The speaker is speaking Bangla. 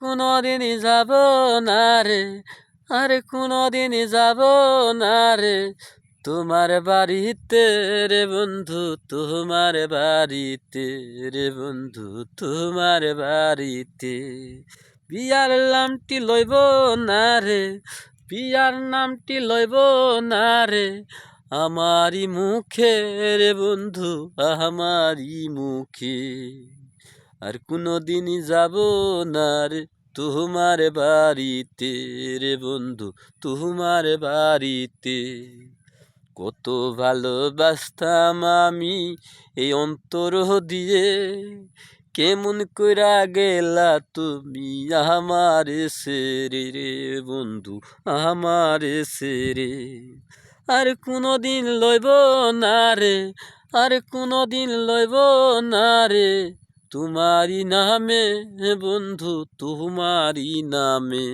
কোনোদিনই যাব না রে, আরে কোনোদিনই যাব না রে তোমার বাড়িতে রে বন্ধু, তোমার বাড়িতে রে বন্ধু, তোমার বাড়িতে। বিয়ার নামটি লইব না রে, বিয়ার নামটি লইব না রে আমারি মুখে রে বন্ধু, আমারি মুখে। আর কোনোদিনই যাব না রে তোমার বাড়িতে রে বন্ধু, তোমার বাড়িতে। কত ভালোবাসতাম আমি এই অন্তর দিয়ে, কেমন কইরা গেলা তুমি আমারে ছেড়ে রে বন্ধু, আমারে ছেড়ে। আর কোনোদিন লইব না রে, আর কোনোদিন লইব না রে তোমারি নামে বন্ধু, তোমারি নামে।